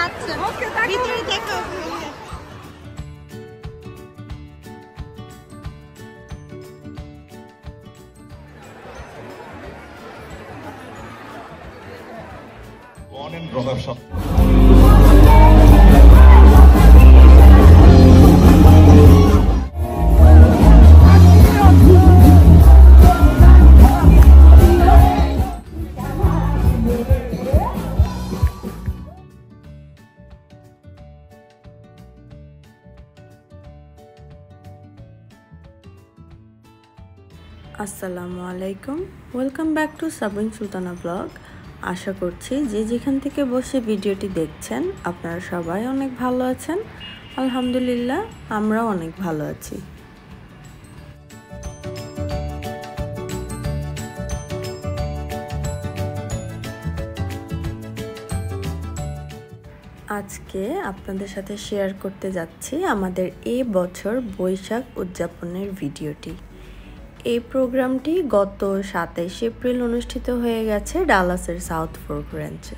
আচ্ছা ভিতরে দেখো। Born in Rogarsha. আসসালামু আলাইকুম, welcome back to Sabin Sultana blog. আশা করছি যে যেখান থেকে বসে ভিডিওটি দেখছেন আপনারা সবাই অনেক ভালো আছেন। আলহামদুলিল্লাহ আমরাও অনেক ভালো আছি। আজকে আপনাদের সাথে শেয়ার করতে যাচ্ছি আমাদের এই বছর বৈশাখ উদযাপনের ভিডিওটি। এই প্রোগ্রামটি গত 27 এপ্রিল অনুষ্ঠিত হয়ে গেছে ডালাসের সাউথ ফোর্ক রেঞ্চে।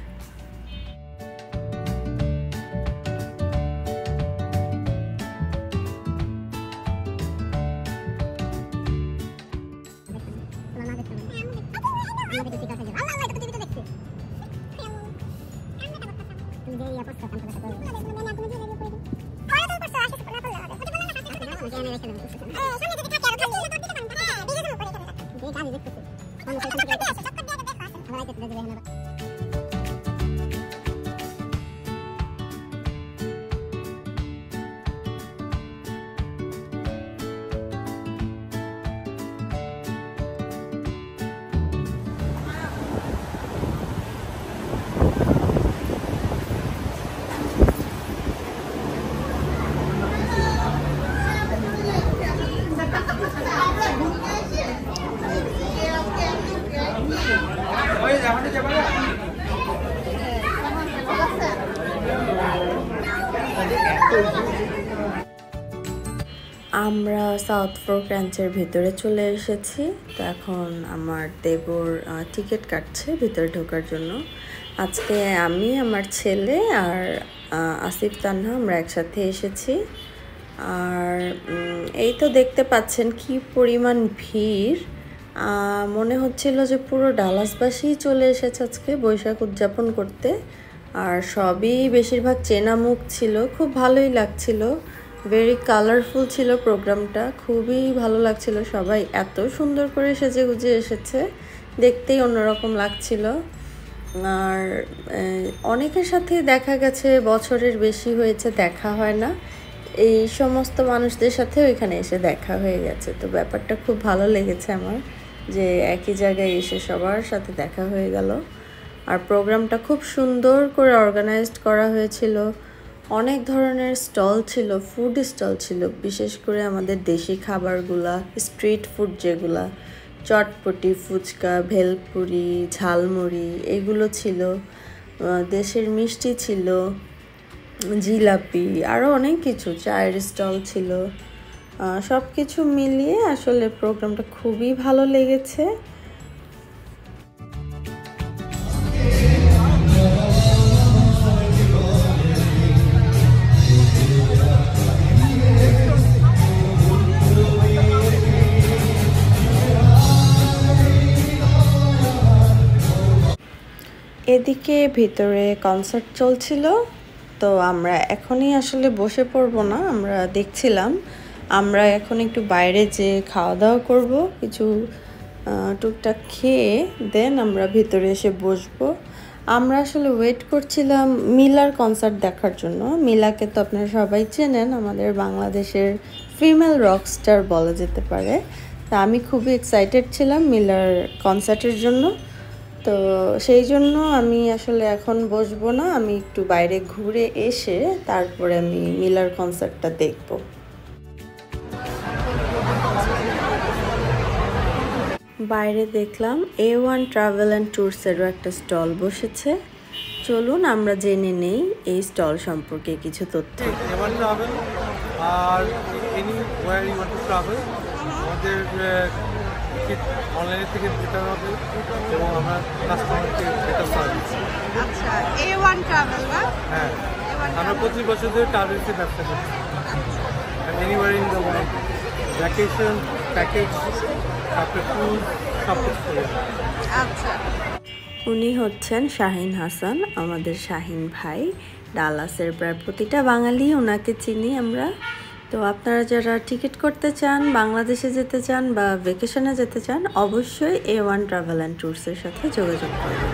আমরা সাউথ ফোর্ক রেঞ্চের ভিতরে চলে এসেছি। তো এখন আমার দেবর টিকিট কাটছে ভিতরে ঢোকার জন্য। আজকে আমি, আমার ছেলে আর আসিফ তানহা আমরা একসাথে এসেছি। আর এই তো দেখতে পাচ্ছেন কি পরিমাণ ভিড়। মনে হচ্ছিল যে পুরো ডালাসবাসী চলে এসেছে আজকে বৈশাখ উদযাপন করতে। আর সবই বেশিরভাগ চেনা মুখ ছিল, খুব ভালোই লাগছিল। ভেরি কালারফুল ছিল প্রোগ্রামটা, খুবই ভালো লাগছিল। সবাই এত সুন্দর করে সেজে গুজে এসেছে, দেখতেই অন্যরকম লাগছিল। আর অনেকের সাথে দেখা গেছে বছরের বেশি হয়েছে দেখা হয় না, এই সমস্ত মানুষদের সাথেও এখানে এসে দেখা হয়ে গেছে। তো ব্যাপারটা খুব ভালো লেগেছে আমার, যে একই জায়গায় এসে সবার সাথে দেখা হয়ে গেল। আর প্রোগ্রামটা খুব সুন্দর করে অর্গানাইজড করা হয়েছিল। অনেক ধরনের স্টল ছিল, ফুড স্টল ছিল, বিশেষ করে আমাদের দেশি খাবারগুলা, স্ট্রিট ফুড যেগুলা, চটপটি, ফুচকা, ভেলপুরি, ঝালমুড়ি এগুলো ছিল। দেশের মিষ্টি ছিল, জিলাপি, আরও অনেক কিছু, চায়ের স্টল ছিল। সব কিছু মিলিয়ে আসলে প্রোগ্রামটা খুবই ভালো লেগেছে। এদিকে ভিতরে কনসার্ট চলছিল, তো আমরা এখনই আসলে বসে পড়বো না, আমরা দেখছিলাম। আমরা এখন একটু বাইরে যে খাওয়া দাওয়া করব, কিছু টুকটাক খেয়ে দেন আমরা ভিতরে এসে বসবো। আমরা আসলে ওয়েট করছিলাম মিলার কনসার্ট দেখার জন্য। মিলাকে তো আপনারা সবাই চেনেন, আমাদের বাংলাদেশের ফিমেল রকস্টার বলা যেতে পারে। তা আমি খুবই এক্সাইটেড ছিলাম মিলার কনসার্টের জন্য। তো সেই জন্য আমি আসলে এখন বসবো না, আমি একটু বাইরে ঘুরে এসে তারপরে আমি মিলার কনসার্টটা দেখব। বাইরে দেখলাম A1 ট্রাভেল অ্যান্ড ট্যুরসেরও একটা স্টল বসেছে। চলুন আমরা জেনে নেই এই স্টল সম্পর্কে কিছু তথ্য। A1 ট্রাভেল আর anywhere you want to travel, আমাদের টিকিট অনলাইন থেকে বেটার হবে এবং আমরা কাস্টমারকে বেটার সার্ভিস। আচ্ছা, A1 ট্রাভেল না? হ্যাঁ, A1 আমরা 25 বছর ধরে ট্রাভেলসের ব্যবসা করছি। Anywhere in the world, vacation, package, তারপরে ফুড, সব কিছু করে। আচ্ছা, উনি হচ্ছেন শাহিন হাসান, আমাদের শাহিন ভাই। ডালাসের প্রায় প্রতিটা বাঙালি ওনাকে চিনি আমরা। তো আপনারা যারা টিকিট করতে চান, বাংলাদেশে যেতে চান বা ভ্যাকেশনে যেতে চান, অবশ্যই A1 ট্রাভেল অ্যান্ড ট্যুরসের সাথে যোগাযোগ করবেন।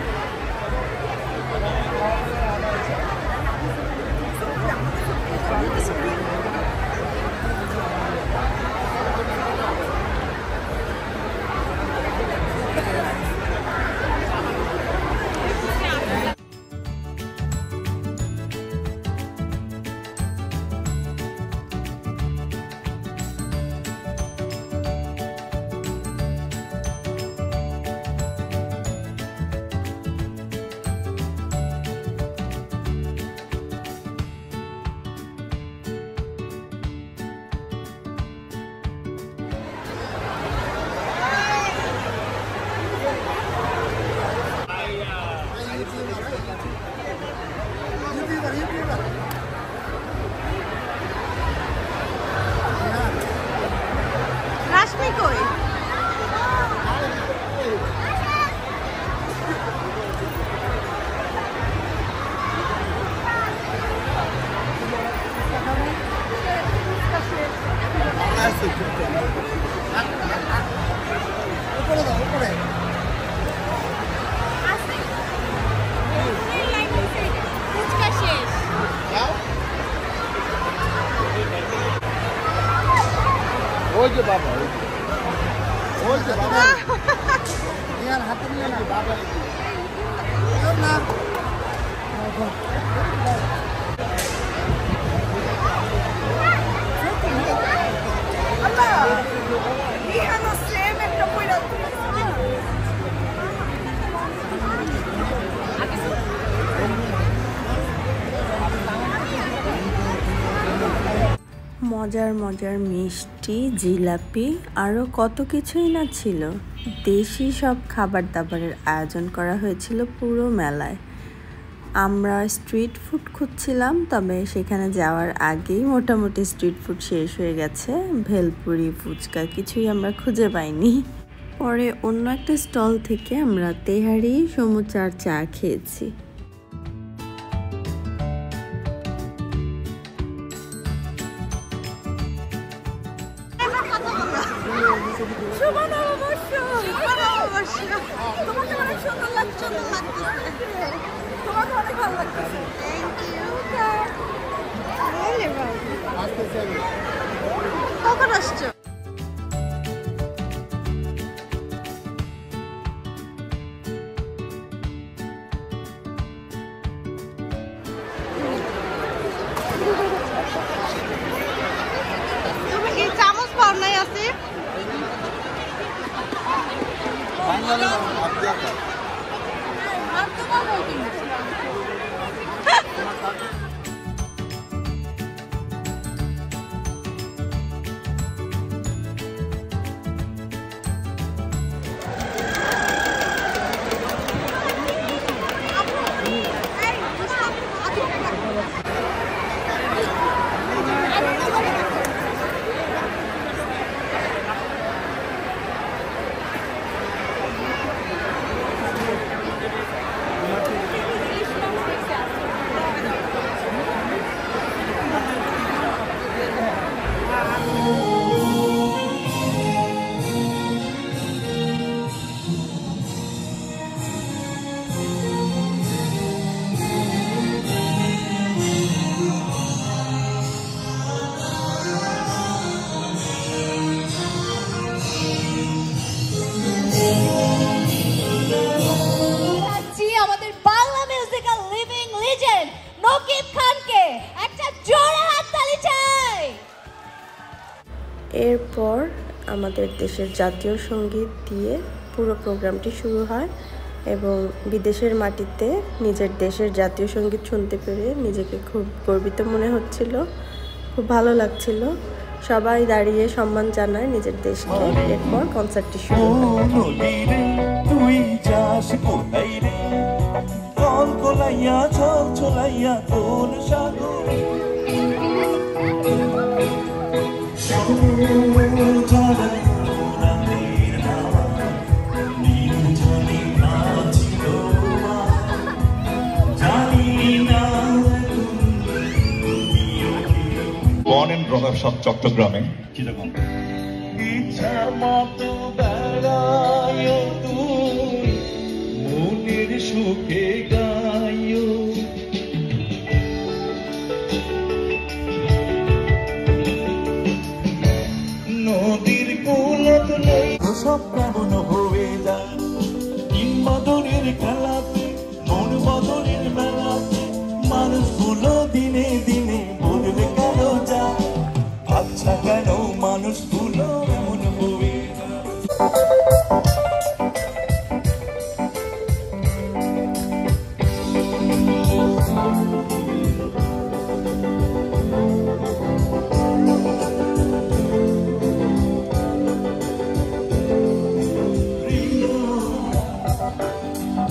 রাশমি কই? ফুচকা শেষ। ওই যে বাবা, ওই যে বাবা, ইয়ার হাতে নিয়ে না বাবা, না মজার মজার মিষ্টি, জিলাপি, আরও কত কিছুই না ছিল। দেশি সব খাবার দাবারের আয়োজন করা হয়েছিল পুরো মেলায়। আমরা স্ট্রিট ফুড খুঁজছিলাম, তবে সেখানে যাওয়ার আগেই মোটামুটি স্ট্রিট ফুড শেষ হয়ে গেছে। ভেলপুরি, ফুচকা কিছুই আমরা খুঁজে পাইনি। পরে অন্য একটা স্টল থেকে আমরা তেহারি, সমুচার চা খেয়েছি। শুভ নববর্ষ। শুভ নববর্ষ। তোমাকে অনেক সুন্দর লাগছে। তোমাকে অনেক ভালো লাগছে। Thank you. কখন আসছো? তুমি কি চামচ পাও নাই আছে? এরপর আমাদের দেশের জাতীয় সঙ্গীত দিয়ে পুরো প্রোগ্রামটি শুরু হয় এবং বিদেশের মাটিতে নিজের দেশের জাতীয় সঙ্গীত শুনতে পেরে নিজেকে খুব গর্বিত মনে হচ্ছিল, খুব ভালো লাগছিল। সবাই দাঁড়িয়ে সম্মান জানায় নিজের দেশকে। এরপর কনসার্টটি শুরু হয়। Born and brought up চট্টগ্রামে কিরকম ইচ্ছার মতো বেড়ায় তুই মনের সুখে গায় নদীর কোলত নেই সব কেমন হয়ে যায় কিংবদনের খেলাতে মন বদলের বেলাতে মানুষগুলো দিনে দিনে বদলে গেল যায় আচ্ছা কেন মানুষগুলো এমন হয়ে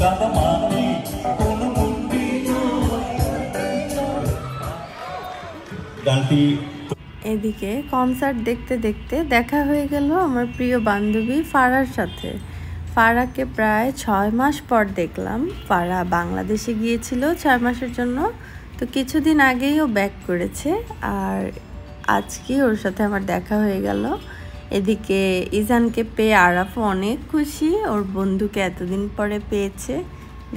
দাদা মানি কোন মন্দির গানটি। এদিকে কনসার্ট দেখতে দেখতে দেখা হয়ে গেল আমার প্রিয় বান্ধবী ফারার সাথে। ফারাকে প্রায় 6 মাস পর দেখলাম। ফারা বাংলাদেশে গিয়েছিল 6 মাসের জন্য, তো কিছুদিন আগেই ও ব্যাক করেছে, আর আজকে ওর সাথে আমার দেখা হয়ে গেল। এদিকে ইজানকে পেয়ে আরাফও অনেক খুশি, ওর বন্ধুকে এতদিন পরে পেয়েছে।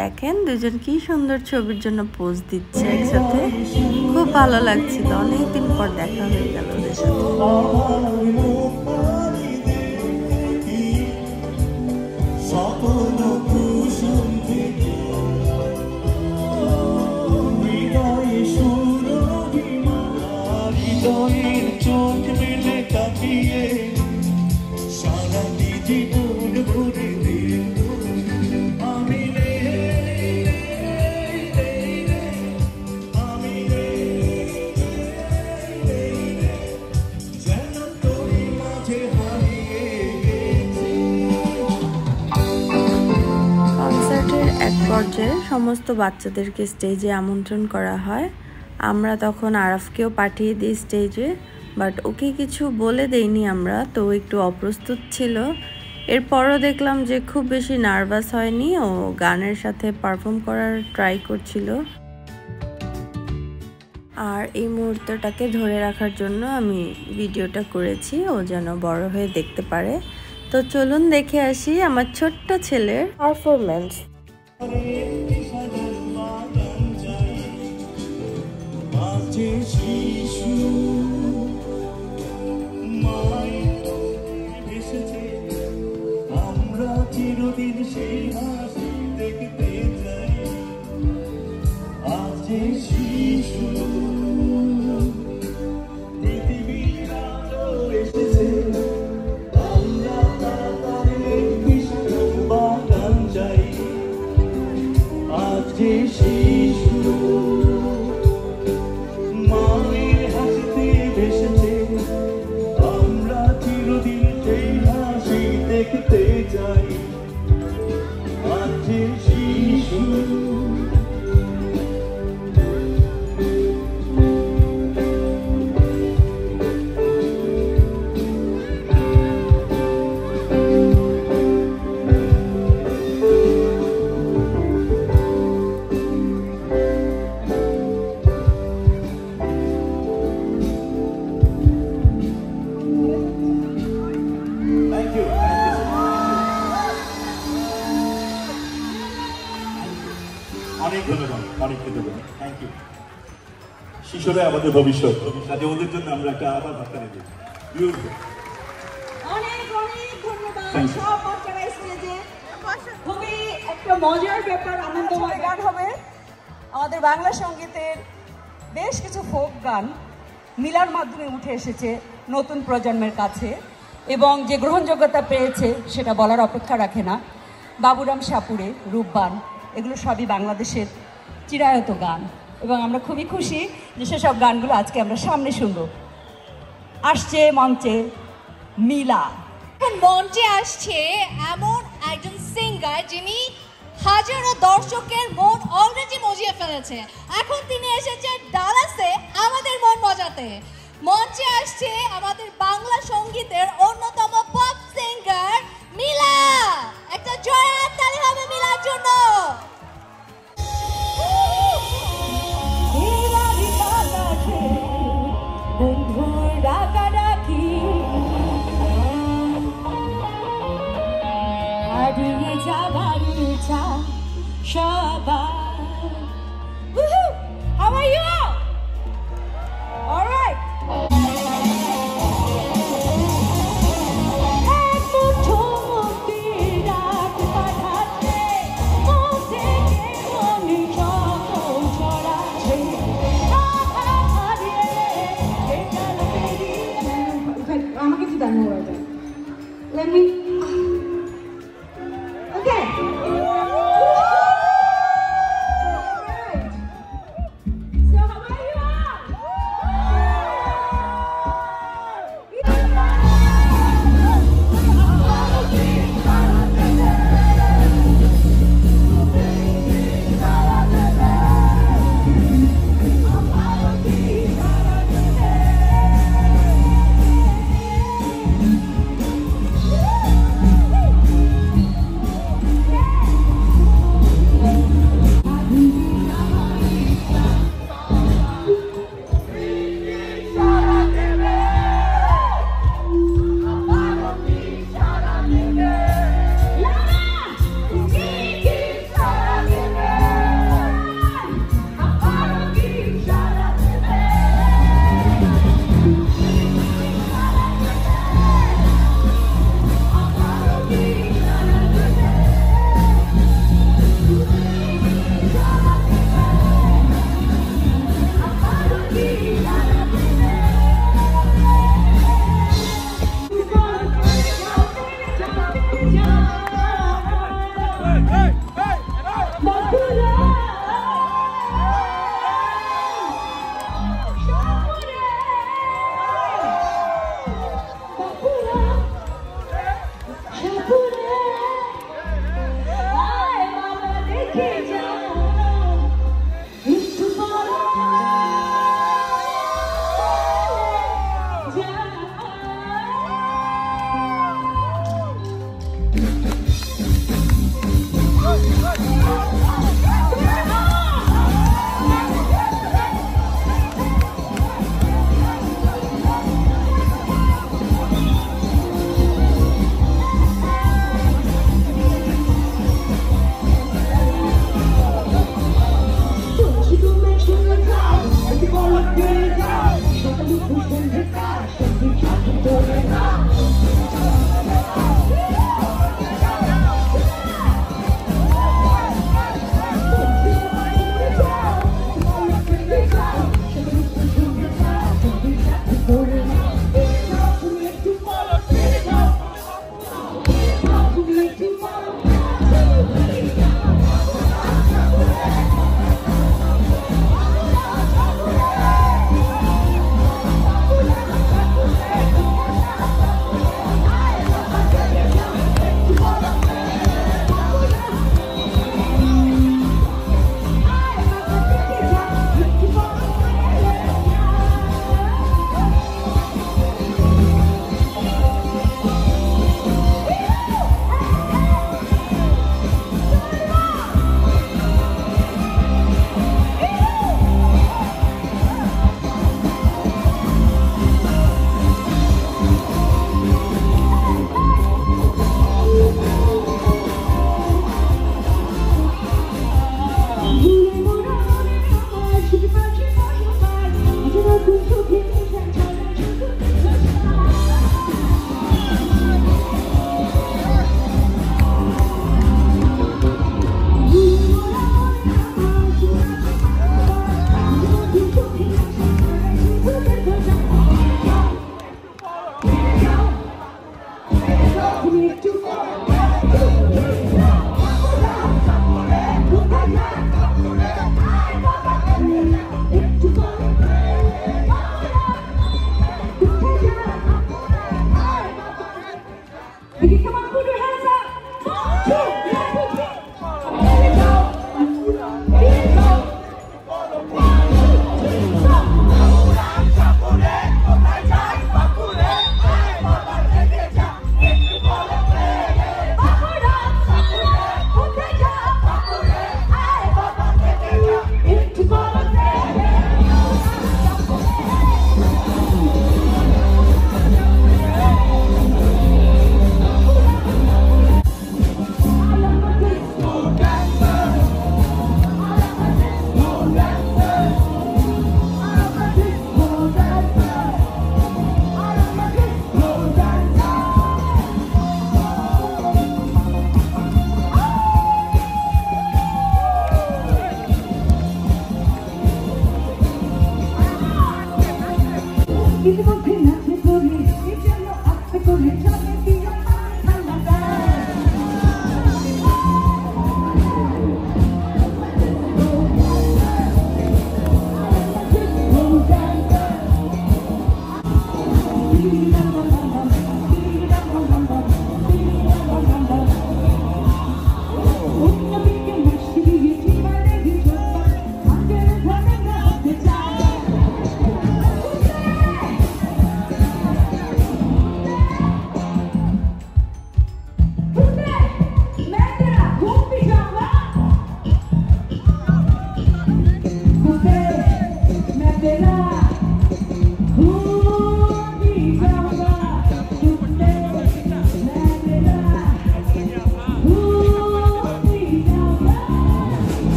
দেখেন দুজন কি সুন্দর ছবির জন্য পোজ দিচ্ছে একসাথে, খুব ভালো লাগছিল। অনেকদিন পর দেখা হয়ে গেল ওদের সাথে। চোখ মেলে তাকিয়ে সারা জীবন ভরে পর্যায়ে সমস্ত বাচ্চাদেরকে স্টেজে আমন্ত্রণ করা হয়। আমরা তখন আরাফকেও পাঠিয়ে দিই স্টেজে, বাট ওকে কিছু বলে দেইনি আমরা, তো একটু অপ্রস্তুত ছিল। এরপরও দেখলাম যে খুব বেশি নার্ভাস হয়নি, ও গানের সাথে পারফর্ম করার ট্রাই করছিল। আর এই মুহূর্তটাকে ধরে রাখার জন্য আমি ভিডিওটা করেছি, ও যেন বড় হয়ে দেখতে পারে। তো চলুন দেখে আসি আমার ছোট্ট ছেলের পারফরমেন্স। আমরা চিরদিন সেই হাসি দেখতে চাই। আজ শিশু পৃথিবীর আলো এসেছে, আমরা তাড়াতাড়ি বাগান যাই। আজ শিশু মায়ের হাসিতে ভেসেছে, আমরা চিরদিন সেই হাসি দেখতে চাই। আজ শিশু অনেক ধন্যবাদ, অনেক ধন্যবাদ, থ্যাংক ইউ। শিশুরা আমাদের ভবিষ্যৎ, কাজে ওদের জন্য আমরা একটা আবার ভাবতে নেব। অনেক অনেক ধন্যবাদ সব বাচ্চারা স্টেজে। খুবই একটা মজার ব্যাপার, আনন্দময় গান হবে। আমাদের বাংলা সঙ্গীতের বেশ কিছু ফোক গান মিলার মাধ্যমে উঠে এসেছে নতুন প্রজন্মের কাছে, এবং যে গ্রহণযোগ্যতা পেয়েছে সেটা বলার অপেক্ষা রাখে না। বাবুরাম সাপুড়ে, রূপবান, এগুলো সবই বাংলাদেশের চিরায়ত গান, এবং আমরা খুবই খুশি যে সেসব গানগুলো আজকে আমরা সামনে শুনব। আসছে মঞ্চে মিলা। এখন মঞ্চে আসছে এমন একজন সিঙ্গার যিনি হাজারো দর্শকের মন অলরেডি মজিয়ে ফেলেছে। এখন তিনি এসেছেন ডালাসে আমাদের মন মজাতে। মঞ্চে আসছে আমাদের বাংলা সঙ্গীতের অন্যতম পপ সিঙ্গার মিলা। একটা জোরে তালি হবে মিলার জন্য। হারিয়ে যাবার ইচ্ছা সবার। How are you? All right. আমাকে একটু দেন মোবাইলটা। Let me. Okay. Alright. So how are you all?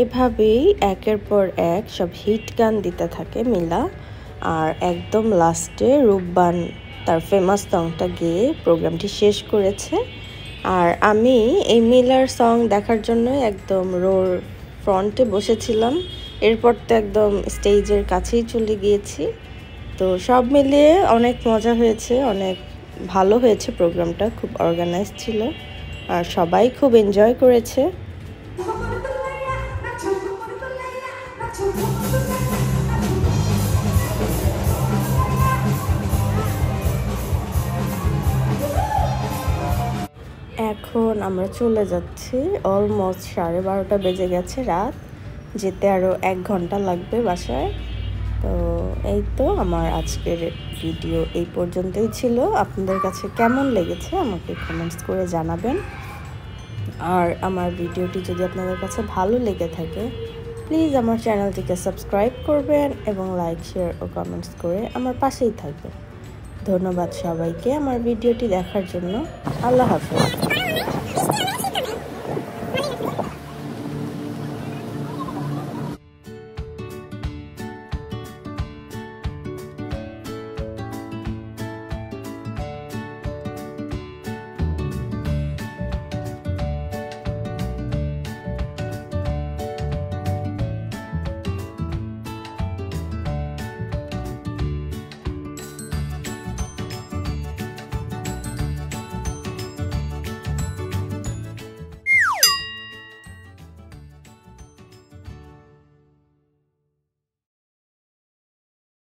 এভাবেই একের পর এক সব হিট গান দিতে থাকে মিলা, আর একদম লাস্টে রূপবান তার ফেমাস সংটা গেয়ে প্রোগ্রামটি শেষ করেছে। আর আমি এই মিলার সং দেখার জন্য একদম রোর ফ্রন্টে বসেছিলাম, এরপর তো একদম স্টেজের কাছেই চলে গিয়েছি। তো সব মিলিয়ে অনেক মজা হয়েছে, অনেক ভালো হয়েছে প্রোগ্রামটা, খুব অর্গানাইজ ছিল আর সবাই খুব এনজয় করেছে। এখন আমরা চলে যাচ্ছি, অলমোস্ট 12:30 বেজে গেছে রাত, যেতে আরও 1 ঘন্টা লাগবে বাসায়। তো এই তো আমার আজকের ভিডিও এই পর্যন্তই ছিল। আপনাদের কাছে কেমন লেগেছে আমাকে কমেন্টস করে জানাবেন। আর আমার ভিডিওটি যদি আপনাদের কাছে ভালো লেগে থাকে প্লিজ আমার চ্যানেলটিকে সাবস্ক্রাইব করবেন এবং লাইক, শেয়ার ও কমেন্টস করে আমার পাশেই থাকবেন। ধন্যবাদ সবাইকে আমার ভিডিওটি দেখার জন্য। আল্লাহ হাফেজ।